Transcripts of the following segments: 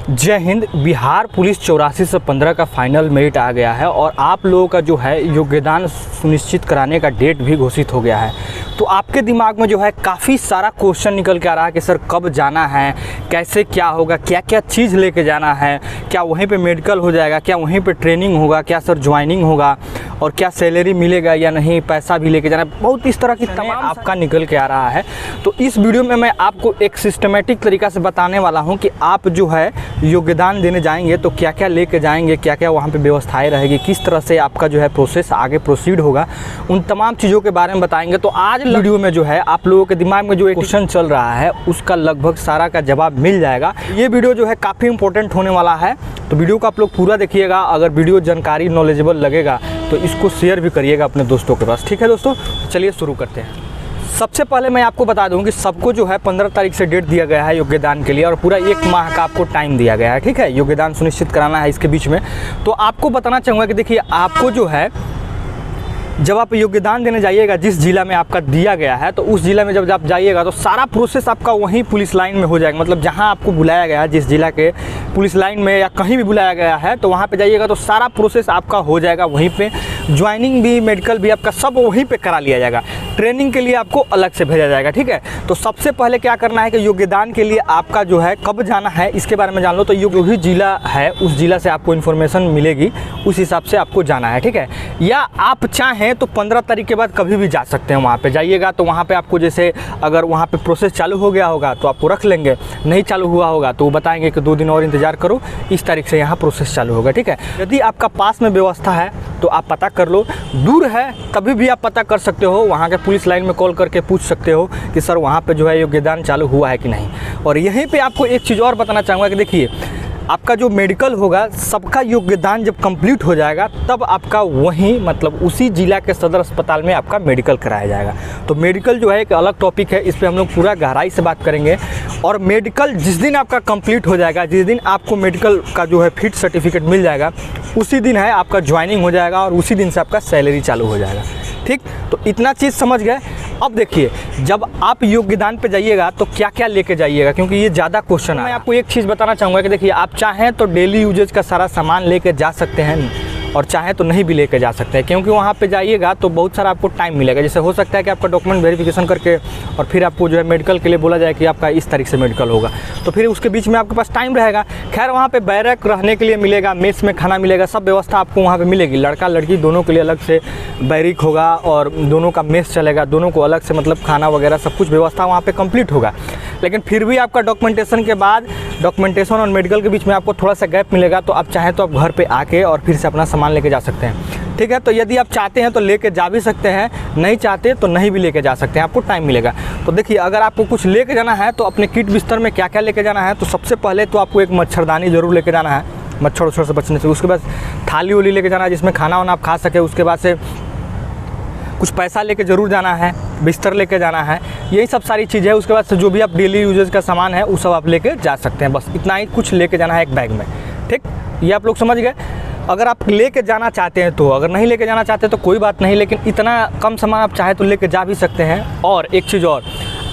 जय हिंद। बिहार पुलिस 84 से 15 का फाइनल मेरिट आ गया है और आप लोगों का जो है योगदान सुनिश्चित कराने का डेट भी घोषित हो गया है। तो आपके दिमाग में जो है काफ़ी सारा क्वेश्चन निकल के आ रहा है कि सर कब जाना है, कैसे क्या होगा, क्या क्या चीज़ लेके जाना है, क्या वहीं पे मेडिकल हो जाएगा, क्या वहीं पे ट्रेनिंग होगा, क्या सर ज्वाइनिंग होगा और क्या सैलरी मिलेगा या नहीं, पैसा भी लेके जाना, बहुत इस तरह की तमाम आपका निकल के आ रहा है। तो इस वीडियो में मैं आपको एक सिस्टमेटिक तरीका से बताने वाला हूँ कि आप जो है योगदान देने जाएंगे तो क्या क्या लेके जाएंगे, क्या क्या वहाँ पे व्यवस्थाएं रहेगी, किस तरह से आपका जो है प्रोसेस आगे प्रोसीड होगा, उन तमाम चीज़ों के बारे में बताएंगे। तो आज वीडियो में जो है आप लोगों के दिमाग में जो एक क्वेश्चन चल रहा है उसका लगभग सारा का जवाब मिल जाएगा। ये वीडियो जो है काफ़ी इंपॉर्टेंट होने वाला है, तो वीडियो को आप लोग पूरा देखिएगा। अगर वीडियो जानकारी नॉलेजेबल लगेगा तो इसको शेयर भी करिएगा अपने दोस्तों के पास। ठीक है दोस्तों, चलिए शुरू करते हैं। सबसे पहले मैं आपको बता दूं कि सबको जो है 15 तारीख से डेट दिया गया है योगदान के लिए और पूरा 1 माह का आपको टाइम दिया गया है। ठीक है, योगदान सुनिश्चित कराना है इसके बीच में। तो आपको बताना चाहूँगा कि देखिए, आपको जो है जब आप योगदान देने जाइएगा जिस ज़िला में आपका दिया गया है, तो उस ज़िला में जब आप जाइएगा तो सारा प्रोसेस आपका वहीं पुलिस लाइन में हो जाएगा। मतलब जहां आपको बुलाया गया है, जिस ज़िला के पुलिस लाइन में या कहीं भी बुलाया गया है, तो वहां पे जाइएगा तो सारा प्रोसेस आपका हो जाएगा वहीं पे। ज्वाइनिंग भी, मेडिकल भी आपका सब वहीं पे करा लिया जाएगा। ट्रेनिंग के लिए आपको अलग से भेजा जाएगा। ठीक है, तो सबसे पहले क्या करना है कि योगदान के लिए आपका जो है कब जाना है इसके बारे में जान लो। तो जो भी ज़िला है उस ज़िला से आपको इन्फॉर्मेशन मिलेगी, उस हिसाब से आपको जाना है। ठीक है, या आप चाहें तो 15 तारीख के बाद कभी भी जा सकते हैं। वहाँ पे जाइएगा तो वहाँ पे आपको जैसे अगर वहाँ पे प्रोसेस चालू हो गया होगा तो आपको रख लेंगे, नहीं चालू हुआ होगा तो वो बताएंगे कि 2 दिन और इंतज़ार करो, इस तारीख से यहाँ प्रोसेस चालू होगा। ठीक है, यदि आपका पास में व्यवस्था है तो आप पता कर लो, दूर है तभी भी आप पता कर सकते हो, वहाँ के पुलिस लाइन में कॉल करके पूछ सकते हो कि सर वहाँ पे जो है योगदान चालू हुआ है कि नहीं। और यहीं पे आपको एक चीज़ और बताना चाहूँगा कि देखिए, आपका जो मेडिकल होगा, सबका योगदान जब कंप्लीट हो जाएगा तब आपका वहीं मतलब उसी ज़िला के सदर अस्पताल में आपका मेडिकल कराया जाएगा। तो मेडिकल जो है एक अलग टॉपिक है, इस पर हम लोग पूरा गहराई से बात करेंगे। और मेडिकल जिस दिन आपका कंप्लीट हो जाएगा, जिस दिन आपको मेडिकल का जो है फिट सर्टिफिकेट मिल जाएगा, उसी दिन है आपका ज्वाइनिंग हो जाएगा और उसी दिन से आपका सैलरी चालू हो जाएगा। ठीक, तो इतना चीज़ समझ गए। अब देखिए, जब आप योगदान पे जाइएगा तो क्या क्या लेके जाइएगा, क्योंकि ये ज़्यादा क्वेश्चन है। मैं आपको एक चीज़ बताना चाहूँगा कि देखिए, आप चाहें तो डेली यूजेज का सारा सामान लेके जा सकते हैं और चाहे तो नहीं भी लेके जा सकते हैं, क्योंकि वहाँ पे जाइएगा तो बहुत सारा आपको टाइम मिलेगा। जैसे हो सकता है कि आपका डॉक्यूमेंट वेरिफिकेशन करके और फिर आपको जो है मेडिकल के लिए बोला जाए कि आपका इस तारीख से मेडिकल होगा, तो फिर उसके बीच में आपके पास टाइम रहेगा। खैर, वहाँ पे बैरक रहने के लिए मिलेगा, मेस में खाना मिलेगा, सब व्यवस्था आपको वहाँ पे मिलेगी। लड़का लड़की दोनों के लिए अलग से बैरिक होगा और दोनों का मेस चलेगा, दोनों को अलग से मतलब खाना वगैरह सब कुछ व्यवस्था वहाँ पर कंप्लीट होगा। लेकिन फिर भी आपका डॉक्यूमेंटेशन के बाद, डॉक्यूमेंटेशन और मेडिकल के बीच में आपको थोड़ा सा गैप मिलेगा, तो आप चाहें तो आप घर पे आके और फिर से अपना सामान लेके जा सकते हैं। ठीक है, तो यदि आप चाहते हैं तो लेके जा भी सकते हैं, नहीं चाहते तो नहीं भी लेके जा सकते हैं, आपको टाइम मिलेगा। तो देखिए, अगर आपको कुछ लेके जाना है तो अपने किट बिस्तर में क्या क्या लेके जाना है, तो सबसे पहले तो आपको एक मच्छरदानी ज़रूर लेके जाना है, मच्छर उच्छर से बचने से। उसके बाद थाली उली लेके जाना है जिसमें खाना वाना आप खा सके। उसके बाद से कुछ पैसा लेके ज़रूर जाना है, बिस्तर लेके जाना है, यही सब सारी चीज़ है। उसके बाद से जो भी आप डेली यूजेज का सामान है वो सब आप लेके जा सकते हैं। बस इतना ही कुछ लेके जाना है एक बैग में। ठीक, ये आप लोग समझ गए। अगर आप लेके जाना चाहते हैं तो, अगर नहीं लेके जाना चाहते तो कोई बात नहीं, लेकिन इतना कम सामान आप चाहे तो लेके जा भी सकते हैं। और एक चीज़ और,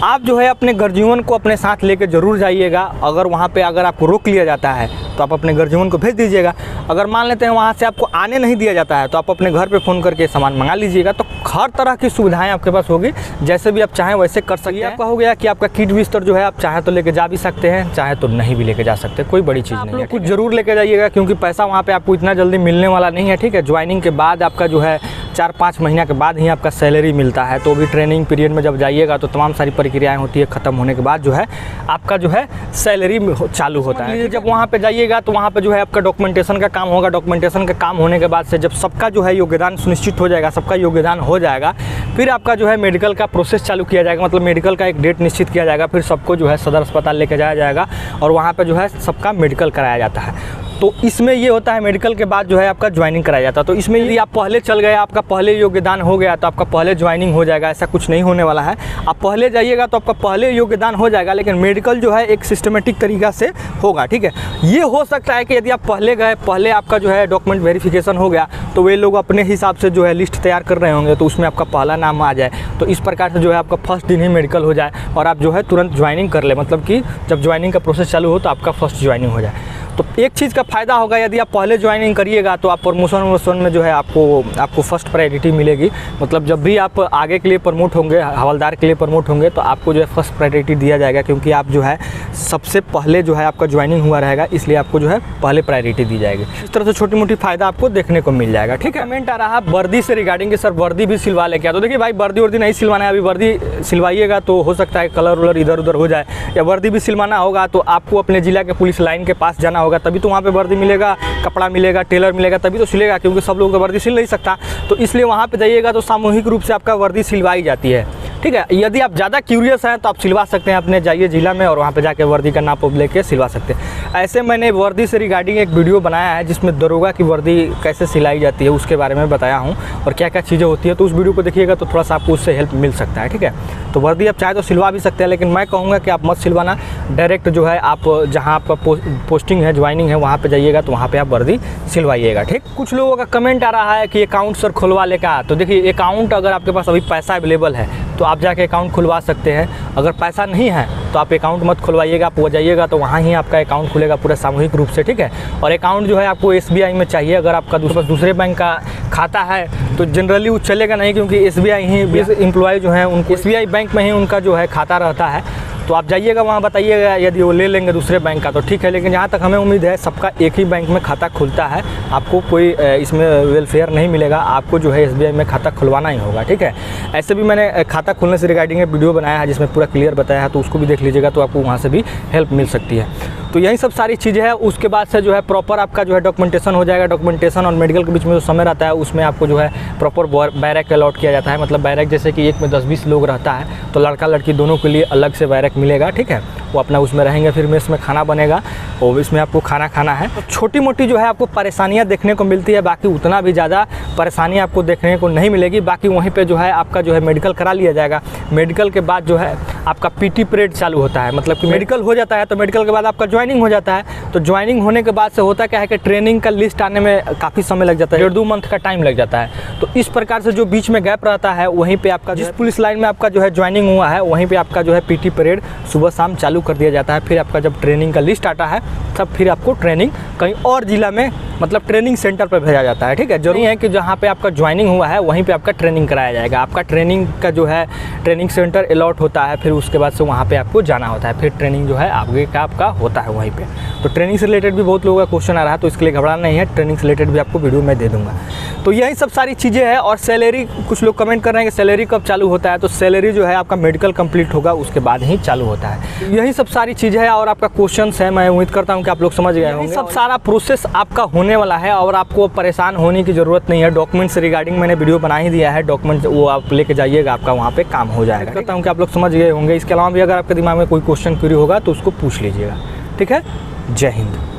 आप जो है अपने गर्जीवन को अपने साथ लेके ज़रूर जाइएगा। अगर वहाँ पे अगर आपको रोक लिया जाता है तो आप अपने गर्जीवन को भेज दीजिएगा। अगर मान लेते हैं वहाँ से आपको आने नहीं दिया जाता है तो आप अपने घर पे फ़ोन करके सामान मंगा लीजिएगा। तो हर तरह की सुविधाएं आपके पास होगी, जैसे भी आप चाहें वैसे कर सकते हैं। आपका हो गया कि आपका किट बिस्तर जो है आप चाहे तो लेके जा भी सकते हैं, चाहे तो नहीं भी लेके जा सकते, कोई बड़ी चीज़ नहीं है। कुछ ज़रूर लेके जाइएगा, क्योंकि पैसा वहाँ पर आपको इतना जल्दी मिलने वाला नहीं है। ठीक है, ज्वाइनिंग के बाद आपका जो है 4-5 महीना के बाद ही आपका सैलरी मिलता है। तो भी ट्रेनिंग पीरियड में जब जाइएगा तो तमाम सारी प्रक्रियाएं होती है, ख़त्म होने के बाद जो है आपका जो है सैलरी चालू होता है। जब वहाँ पे जाइएगा तो वहाँ पे जो है आपका डॉक्यूमेंटेशन का काम होगा। डॉक्यूमेंटेशन का काम होने के बाद से जब सबका जो है योगदान सुनिश्चित हो जाएगा, सबका योगदान हो जाएगा, फिर आपका जो है मेडिकल का प्रोसेस चालू किया जाएगा। मतलब मेडिकल का एक डेट निश्चित किया जाएगा, फिर सबको जो है सदर अस्पताल लेके जाया जाएगा और वहाँ पर जो है सबका मेडिकल कराया जाता है। तो इसमें ये होता है, मेडिकल के बाद जो है आपका ज्वाइनिंग कराया जाता है। तो इसमें यदि आप पहले चल गए, आपका पहले योगदान हो गया तो आपका पहले ज्वाइनिंग हो जाएगा, ऐसा कुछ नहीं होने वाला है। आप पहले जाइएगा तो आपका पहले योगदान हो जाएगा, लेकिन मेडिकल जो है एक सिस्टमेटिक तरीका से होगा। ठीक है, ये हो सकता है कि यदि आप पहले गए, पहले आपका जो है डॉक्यूमेंट वेरिफिकेशन हो गया तो वे लोग अपने हिसाब से जो है लिस्ट तैयार कर रहे होंगे, तो उसमें आपका पहला नाम आ जाए, तो इस प्रकार से जो है आपका फर्स्ट दिन ही मेडिकल हो जाए और आप जो है तुरंत ज्वाइनिंग कर ले। मतलब कि जब ज्वाइनिंग का प्रोसेस चालू हो तो आपका फर्स्ट ज्वाइनिंग हो जाए। तो एक चीज़ का फ़ायदा होगा, यदि आप पहले ज्वाइनिंग करिएगा तो आप प्रमोशन में जो है आपको फर्स्ट प्रायोरिटी मिलेगी। मतलब जब भी आप आगे के लिए प्रमोट होंगे, हवलदार के लिए प्रमोट होंगे, तो आपको जो है फर्स्ट प्रायोरिटी दिया जाएगा, क्योंकि आप जो है सबसे पहले जो है आपका ज्वाइनिंग हुआ रहेगा, इसलिए आपको जो है पहले प्रायोरिटी दी जाएगी। इस तरह से छोटी मोटी फ़ायदा आपको देखने को मिल जाएगा। ठीक है, कमेंट आ रहा वर्दी से रिगार्डिंग कि सर वर्दी भी सिलवा ले क्या। तो देखिए भाई, वर्दी नहीं सिलवाना है, अभी वर्दी सिलवाइएगा तो हो सकता है कलर उलर इधर उधर हो जाए, या वर्दी भी सिलवाना होगा तो आपको अपने ज़िला के पुलिस लाइन के पास जाना होगा, तभी तो वहाँ पे वर्दी मिलेगा, कपड़ा मिलेगा, टेलर मिलेगा, तभी तो सिलेगा, क्योंकि सब लोगों का वर्दी सिल नहीं सकता। तो इसलिए वहाँ पे जाइएगा तो सामूहिक रूप से आपका वर्दी सिलवाई जाती है। ठीक है, यदि आप ज़्यादा क्यूरियस हैं तो आप सिलवा सकते हैं, अपने जाइए ज़िला में और वहाँ पे जाके वर्दी का नाप लेके सिलवा सकते हैं। ऐसे मैंने वर्दी से रिगार्डिंग एक वीडियो बनाया है जिसमें दरोगा की वर्दी कैसे सिलाई जाती है उसके बारे में बताया हूँ और क्या क्या चीज़ें होती है। तो उस वीडियो को देखिएगा तो थोड़ा सा आपको उससे हेल्प मिल सकता है। ठीक है, तो वर्दी आप चाहे तो सिलवा भी सकते हैं, लेकिन मैं कहूँगा कि आप मत सिलवाना। डायरेक्ट जो है आप जहाँ आपका पोस्टिंग है, ज्वाइनिंग है, वहाँ पर जाइएगा तो वहाँ पर आप वर्दी सिलवाइएगा। ठीक, कुछ लोगों का कमेंट आ रहा है कि अकाउंट सर खुलवा ले का। तो देखिए, अकाउंट अगर आपके पास अभी पैसा अवेलेबल है तो आप जाके अकाउंट खुलवा सकते हैं। अगर पैसा नहीं है तो आप अकाउंट मत खुलवाइएगा, आप वो जाइएगा तो वहाँ ही आपका अकाउंट खुलेगा पूरा सामूहिक रूप से। ठीक है, और अकाउंट जो है आपको SBI में चाहिए। अगर आपका दूसरे बैंक का खाता है तो जनरली वो चलेगा नहीं, क्योंकि SBI ही एम्प्लॉय जो हैं उनको SBI बैंक में ही उनका जो है खाता रहता है। तो आप जाइएगा वहाँ बताइएगा, यदि वो ले लेंगे दूसरे बैंक का तो ठीक है, लेकिन जहाँ तक हमें उम्मीद है सबका एक ही बैंक में खाता खुलता है। आपको कोई इसमें वेलफेयर नहीं मिलेगा, आपको जो है SBI में खाता खुलवाना ही होगा। ठीक है, ऐसे भी मैंने खाता खुलने से रिगार्डिंग एक वीडियो बनाया है जिसमें पूरा क्लियर बताया है, तो उसको भी देख लीजिएगा तो आपको वहाँ से भी हेल्प मिल सकती है। तो यही सब सारी चीज़ें हैं। उसके बाद से जो है प्रॉपर आपका जो है डॉक्यूमेंटेशन हो जाएगा। डॉक्यूमेंटेशन और मेडिकल के बीच में जो समय रहता है उसमें आपको जो है प्रॉपर बैरक अलॉट किया जाता है। मतलब बैरक जैसे कि एक में 10-20 लोग रहता है तो लड़का लड़की दोनों के लिए अलग से बैरक मिलेगा। ठीक है, वो अपना उसमें रहेंगे, फिर मेस में खाना बनेगा और इसमें आपको खाना खाना है। तो छोटी मोटी जो है आपको परेशानियाँ देखने को मिलती है, बाकी उतना भी ज़्यादा परेशानियाँ आपको देखने को नहीं मिलेगी। बाकी वहीं पे जो है आपका जो है मेडिकल करा लिया जाएगा। मेडिकल के बाद जो है आपका PT पीरियड चालू होता है। मतलब कि मेडिकल हो जाता है तो मेडिकल के बाद आपका ज्वाइनिंग हो जाता है। तो ज्वाइनिंग होने के बाद से होता क्या है कि ट्रेनिंग का लिस्ट आने में काफ़ी समय लग जाता है, 1.5-2 मंथ का टाइम लग जाता है। तो इस प्रकार से जो बीच में गैप रहता है वहीं पे आपका जिस पुलिस लाइन में आपका जो है ज्वाइनिंग हुआ है वहीं पे आपका जो है PT पीरियड सुबह शाम चालू कर दिया जाता है। फिर आपका जब ट्रेनिंग का लिस्ट आता है तब फिर आपको ट्रेनिंग कहीं और ज़िला में मतलब ट्रेनिंग सेंटर पर भेजा जाता है। ठीक है, जरूरी है कि जहाँ पे आपका ज्वाइनिंग हुआ है वहीं पे आपका ट्रेनिंग कराया जाएगा। आपका ट्रेनिंग का जो है ट्रेनिंग सेंटर अलॉट होता है, फिर उसके बाद से वहाँ पे आपको जाना होता है, फिर ट्रेनिंग जो है आगे का आपका होता है वहीं पे। तो ट्रेनिंग से रिलेटेड भी बहुत लोगों का क्वेश्चन आ रहा है, तो इसके लिए घबराना नहीं है, ट्रेनिंग से रिलेटेड भी आपको वीडियो मैं दे दूँगा। तो यही सब सारी चीज़ें हैं। और सैलरी, कुछ लोग कमेंट कर रहे हैं कि सैलरी कब चालू होता है, तो सैलरी जो है आपका मेडिकल कंप्लीट होगा उसके बाद ही चालू होता है। यही सब सारी चीज़ें हैं और आपका क्वेश्चन है, मैं उम्मीद करता हूँ कि आप लोग समझ गए होंगे। सब सारा प्रोसेस आपका होने वाला है और आपको परेशान होने की ज़रूरत नहीं है। डॉक्यूमेंट से रिगार्डिंग मैंने वीडियो बना ही दिया है, डॉक्यूमेंट वो आप लेके जाइएगा, आपका वहाँ पे काम हो जाएगा। कहता हूँ कि आप लोग समझ गए होंगे। इसके अलावा भी अगर आपके दिमाग में कोई क्वेश्चन क्वेरी होगा तो उसको पूछ लीजिएगा। ठीक है, जय हिंद।